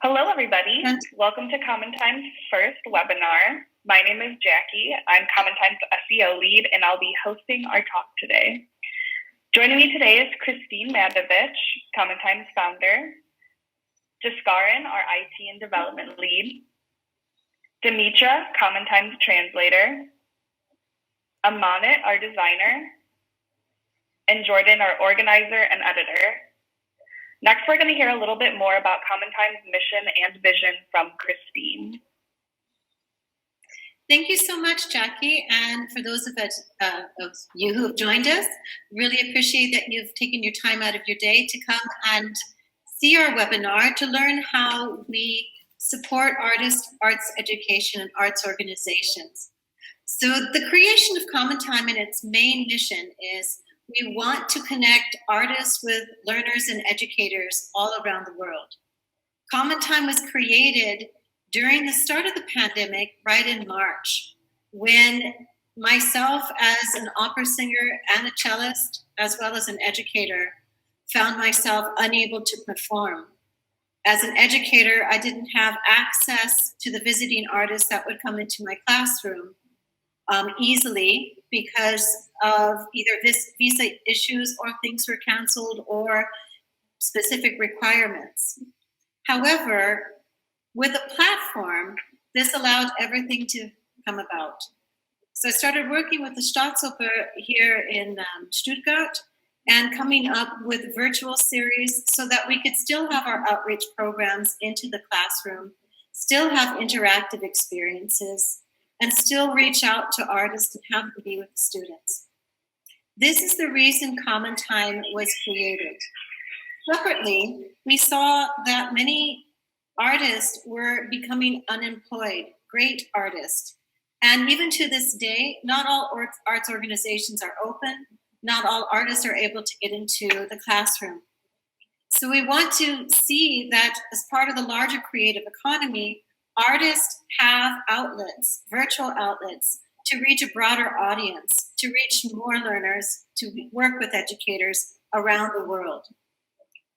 Hello, everybody. Welcome to CommonTime's first webinar. My name is Jackie. I'm CommonTime's SEO lead, and I'll be hosting our talk today. Joining me today is Christine Madovich, CommonTime's founder, Jaskaran, our IT and development lead, Dimitra, CommonTime's translator, Amanit, our designer, and Jordan, our organizer and editor. Next, we're going to hear a little bit more about CommonTime's mission and vision from Christine. Thank you so much, Jackie. And for those of you who have joined us, really appreciate that you've taken your time out of your day to come and see our webinar to learn how we support artists, arts education, and arts organizations. So the creation of CommonTime and its main mission is we want to connect artists with learners and educators all around the world. CommonTime was created during the start of the pandemic, right in March, when myself as an opera singer and a cellist, as well as an educator, found myself unable to perform. As an educator, I didn't have access to the visiting artists that would come into my classroom easily because of either visa issues or things were canceled or specific requirements. However, with a platform, this allowed everything to come about. So I started working with the Staatsoper here in Stuttgart and coming up with virtual series so that we could still have our outreach programs into the classroom, still have interactive experiences, and still reach out to artists and have them be with the students. This is the reason CommonTime was created. Separately, we saw that many artists were becoming unemployed, great artists. And even to this day, not all arts organizations are open. Not all artists are able to get into the classroom. So we want to see that as part of the larger creative economy, artists have outlets, virtual outlets, to reach a broader audience, to reach more learners, to work with educators around the world.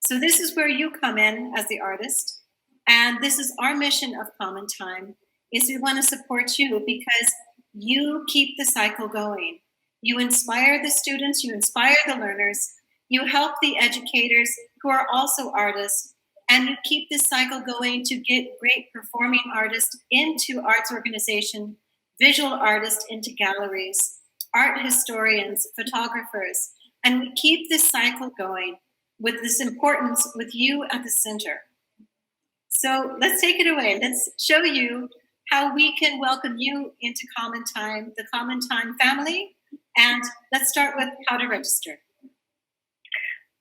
So this is where you come in as the artist. And this is our mission of CommonTime, is we want to support you because you keep the cycle going. You inspire the students, you inspire the learners, you help the educators who are also artists, and you keep this cycle going to get great performing artists into arts organization, visual artists into galleries, art historians, photographers, and we keep this cycle going with this importance with you at the center. So let's take it away. Let's show you how we can welcome you into CommonTime, the CommonTime family, and let's start with how to register.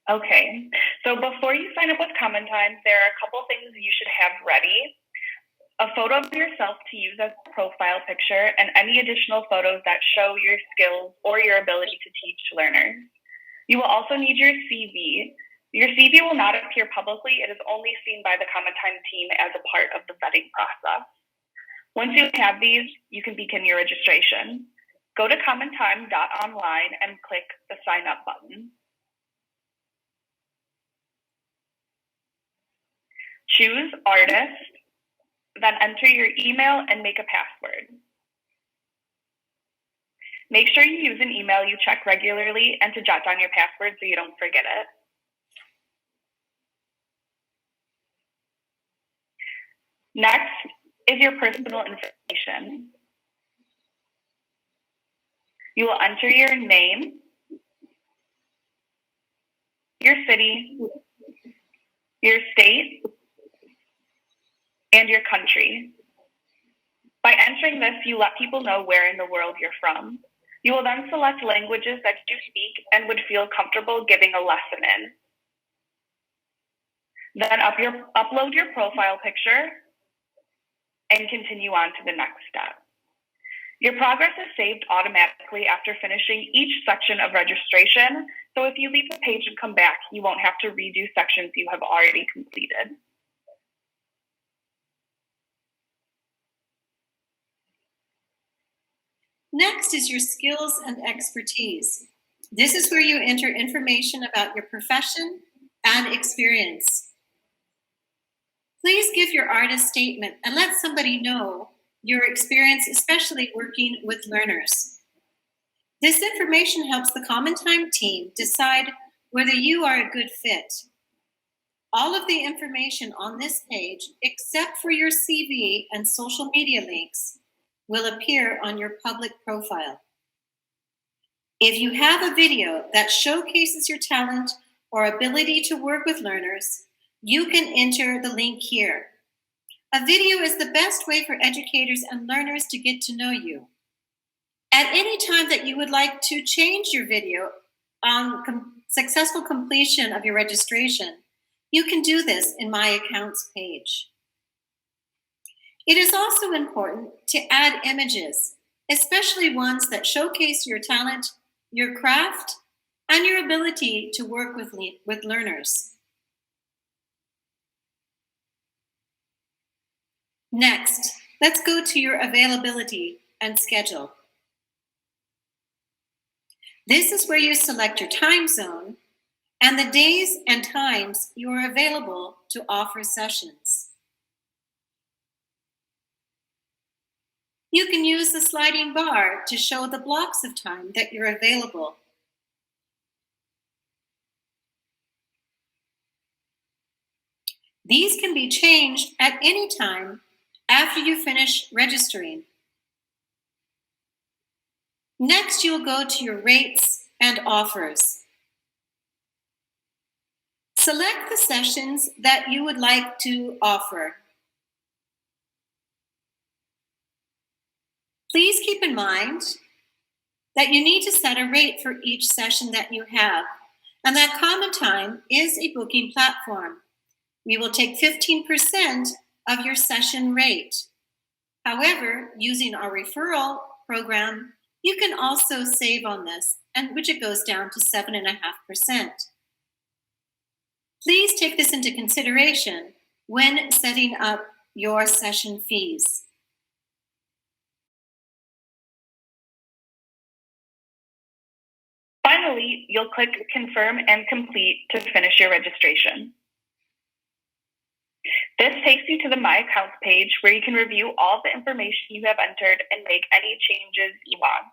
Okay, so before you sign up with CommonTime, there are a couple things you should have ready. A photo of yourself to use as a profile picture and any additional photos that show your skills or your ability to teach learners. You will also need your CV. Your CV will not appear publicly. It is only seen by the CommonTime team as a part of the vetting process. Once you have these, you can begin your registration. Go to commontime.online and click the sign up button. Choose artist, then enter your email and make a password. Make sure you use an email you check regularly and to jot down your password so you don't forget it. Next is your personal information. You will enter your name, your city, your state, and your country. By entering this, you let people know where in the world you're from. You will then select languages that you speak and would feel comfortable giving a lesson in. Then upload your profile picture and continue on to the next step. Your progress is saved automatically after finishing each section of registration, so if you leave the page and come back, you won't have to redo sections you have already completed. Next is your skills and expertise. This is where you enter information about your profession and experience. Please give your artist statement and let somebody know your experience, especially working with learners. This information helps the CommonTime team decide whether you are a good fit. All of the information on this page, except for your CV and social media links, will appear on your public profile. If you have a video that showcases your talent or ability to work with learners, you can enter the link here. A video is the best way for educators and learners to get to know you. At any time that you would like to change your video on successful completion of your registration, you can do this in My Accounts page. It is also important to add images, especially ones that showcase your talent, your craft, and your ability to work with learners. Next, let's go to your availability and schedule. This is where you select your time zone and the days and times you are available to offer sessions. You can use the sliding bar to show the blocks of time that you're available. These can be changed at any time after you finish registering. Next, you'll go to your rates and offers. Select the sessions that you would like to offer. Please keep in mind that you need to set a rate for each session that you have, and that CommonTime is a booking platform. We will take 15% of your session rate. However, using our referral program, you can also save on this, and which it goes down to 7.5%. Please take this into consideration when setting up your session fees. Finally, you'll click Confirm and Complete to finish your registration. This takes you to the My Accounts page where you can review all the information you have entered and make any changes you want.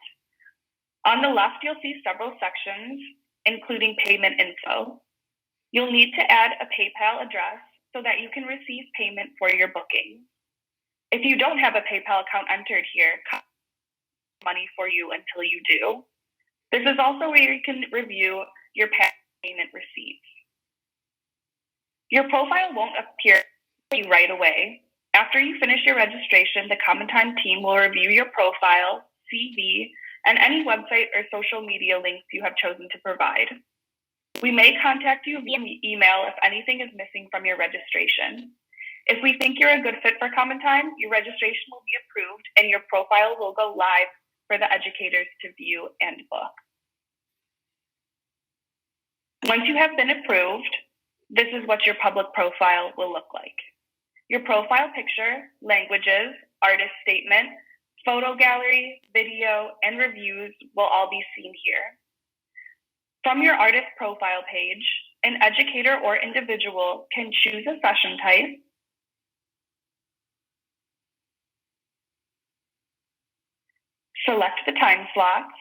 On the left, you'll see several sections, including payment info. You'll need to add a PayPal address so that you can receive payment for your booking. If you don't have a PayPal account entered here, money for you until you do. This is also where you can review your past payment receipts. Your profile won't appear right away. After you finish your registration, the CommonTime team will review your profile, CV, and any website or social media links you have chosen to provide. We may contact you via email if anything is missing from your registration. If we think you're a good fit for CommonTime, your registration will be approved and your profile will go live for the educators to view and book. Once you have been approved, this is what your public profile will look like. Your profile picture, languages, artist statement, photo gallery, video, and reviews will all be seen here. From your artist profile page, an educator or individual can choose a session type, select the time slots,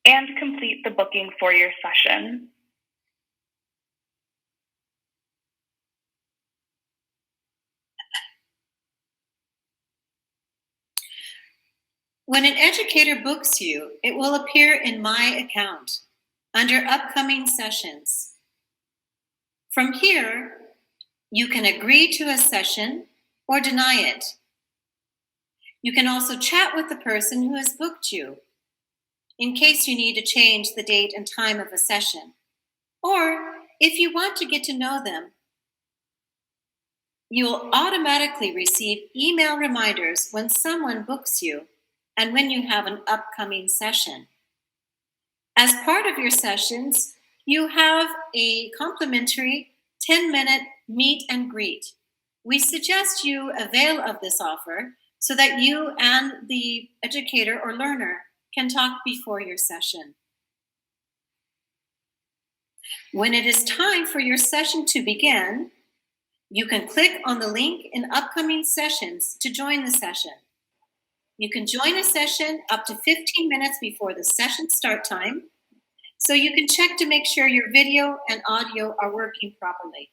and complete the booking for your session. When an educator books you, it will appear in My Account under Upcoming Sessions. From here, you can agree to a session or deny it. You can also chat with the person who has booked you in case you need to change the date and time of a session. Or if you want to get to know them, you will automatically receive email reminders when someone books you and when you have an upcoming session. As part of your sessions, you have a complimentary 10-minute meet and greet. We suggest you avail of this offer so that you and the educator or learner can talk before your session. When it is time for your session to begin, you can click on the link in upcoming sessions to join the session. You can join a session up to 15 minutes before the session start time, so you can check to make sure your video and audio are working properly.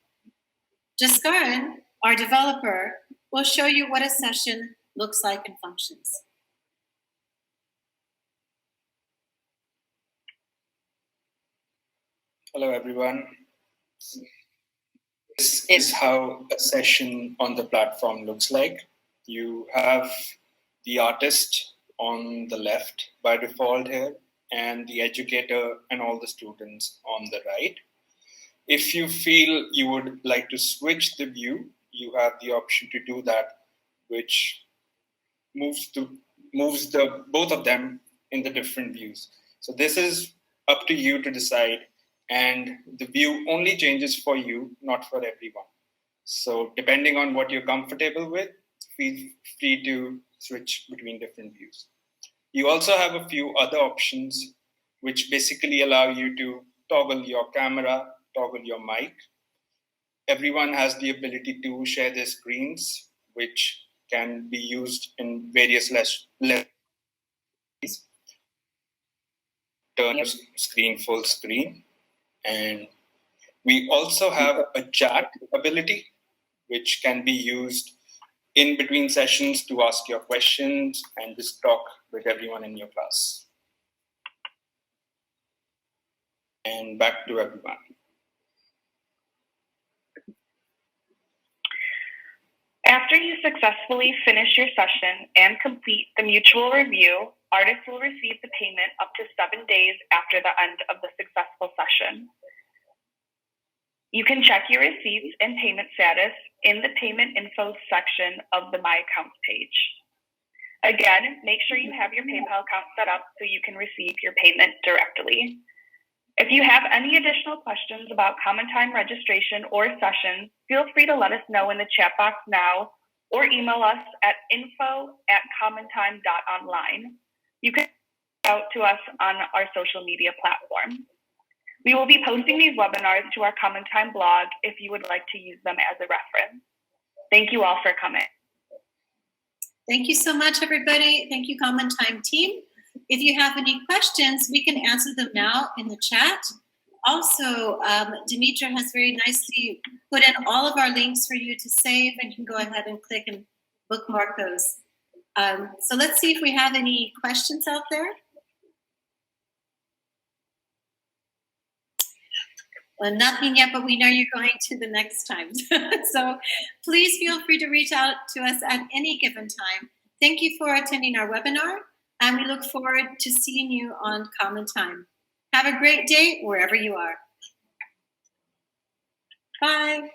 Jaskaran, our developer, will show you what a session looks like and functions. Hello, everyone. This is how a session on the platform looks like. You have the artist on the left by default here, and the educator and all the students on the right. If you feel you would like to switch the view, you have the option to do that, which moves both of them in the different views. So this is up to you to decide, and the view only changes for you, not for everyone. So depending on what you're comfortable with, feel free to switch between different views. You also have a few other options which basically allow you to toggle your camera, toggle your mic. Everyone has the ability to share their screens, which can be used in various levels. Turn your screen full screen. And we also have a chat ability, which can be used in between sessions to ask your questions and just talk with everyone in your class. And back to everyone. After you successfully finish your session and complete the mutual review, artists will receive the payment up to 7 days after the end of the successful session. You can check your receipts and payment status in the payment info section of the My Accounts page. Again, make sure you have your PayPal account set up so you can receive your payment directly. If you have any additional questions about CommonTime registration or sessions, feel free to let us know in the chat box now or email us at info@commontime.online. You can reach out to us on our social media platform. We will be posting these webinars to our CommonTime blog if you would like to use them as a reference. Thank you all for coming. Thank you so much, everybody. Thank you, CommonTime team. If you have any questions, we can answer them now in the chat. Also, Dimitra has very nicely put in all of our links for you to save, and you can go ahead and click and bookmark those. So let's see if we have any questions out there. Well, nothing yet, but we know you're going to the next time. So please feel free to reach out to us at any given time. Thank you for attending our webinar, and we look forward to seeing you on CommonTime. Have a great day wherever you are. Bye.